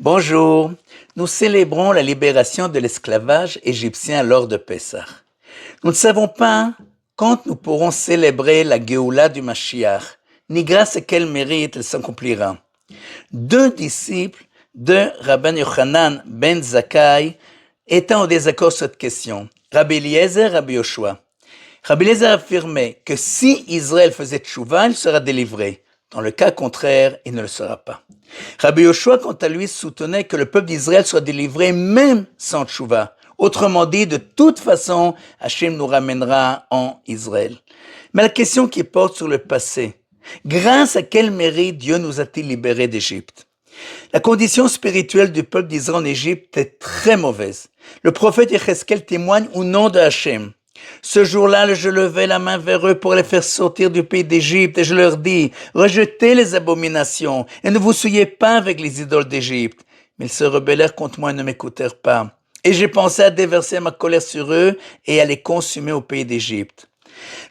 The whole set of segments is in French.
Bonjour, nous célébrons la libération de l'esclavage égyptien lors de Pessah. Nous ne savons pas quand nous pourrons célébrer la Géoula du Mashiach, ni grâce à quel mérite elle s'accomplira. Deux disciples de Rabban Yochanan ben Zakkai étaient en désaccord sur cette question, Rabbi Eliezer et Rabbi Yoshua. Rabbi Eliezer affirmait que si Israël faisait tchouva, il sera délivré. Dans le cas contraire, il ne le sera pas. Rabbi Yoshua, quant à lui, soutenait que le peuple d'Israël soit délivré même sans tchouva. Autrement dit, de toute façon, Hachem nous ramènera en Israël. Mais la question qui porte sur le passé, grâce à quel mérite Dieu nous a-t-il libérés d'Égypte? La condition spirituelle du peuple d'Israël en Égypte est très mauvaise. Le prophète Yecheskel témoigne au nom de Hachem. Ce jour-là, je levai la main vers eux pour les faire sortir du pays d'Égypte et je leur dis, rejetez les abominations et ne vous souillez pas avec les idoles d'Égypte. Mais ils se rebellèrent contre moi et ne m'écoutèrent pas. Et j'ai pensé à déverser ma colère sur eux et à les consumer au pays d'Égypte.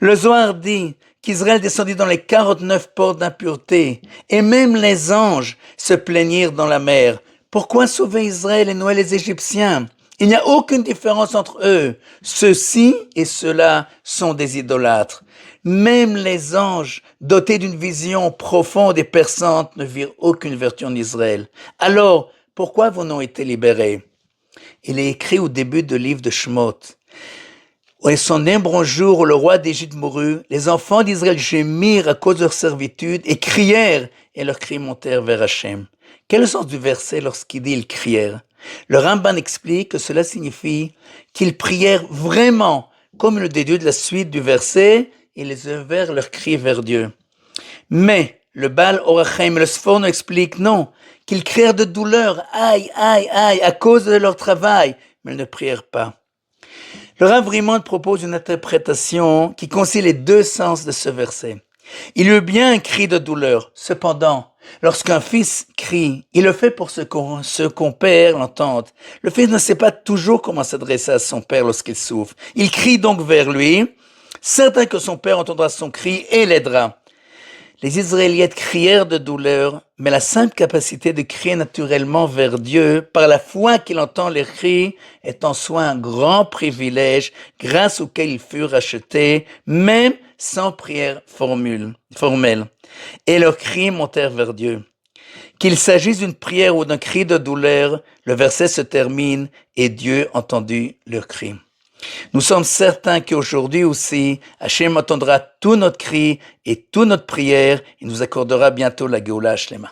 Le Zohar dit qu'Israël descendit dans les 49 portes d'impureté et même les anges se plaignirent dans la mer. Pourquoi sauver Israël et Noé les Égyptiens? Il n'y a aucune différence entre eux. Ceux-ci et ceux-là sont des idolâtres. Même les anges, dotés d'une vision profonde et perçante, ne virent aucune vertu en Israël. Alors, pourquoi vous n'ont été libérés? Il est écrit au début du livre de Shemot. Et son nombreux jour où le roi d'Égypte mourut, les enfants d'Israël gémirent à cause de leur servitude et crièrent, et leurs cris montèrent vers Hachem. Quel est le sens du verset lorsqu'il dit « ils crièrent » ? Le Ramban explique que cela signifie qu'ils prièrent vraiment, comme il le déduit de la suite du verset, ils élevèrent leurs cris vers Dieu. Mais le Baal Orachaim et le Sfor nous expliquent non, qu'ils crièrent de douleur, aïe, aïe, aïe, à cause de leur travail, mais ils ne prièrent pas. Le Rav Rimon propose une interprétation qui concilie les deux sens de ce verset. Il y eut bien un cri de douleur. Cependant, lorsqu'un fils crie, il le fait pour ce qu'on père l'entende. Le fils ne sait pas toujours comment s'adresser à son père lorsqu'il souffre. Il crie donc vers lui, certain que son père entendra son cri et l'aidera. Les Israélites crièrent de douleur, mais la simple capacité de crier naturellement vers Dieu, par la foi qu'il entend les cris, est en soi un grand privilège grâce auquel ils furent rachetés, même sans prière formelle. Et leurs cris montèrent vers Dieu. Qu'il s'agisse d'une prière ou d'un cri de douleur, le verset se termine et Dieu entendit leurs cris. Nous sommes certains qu'aujourd'hui aussi, Hachem entendra tout notre cri et toute notre prière et nous accordera bientôt la Géoula Shlema.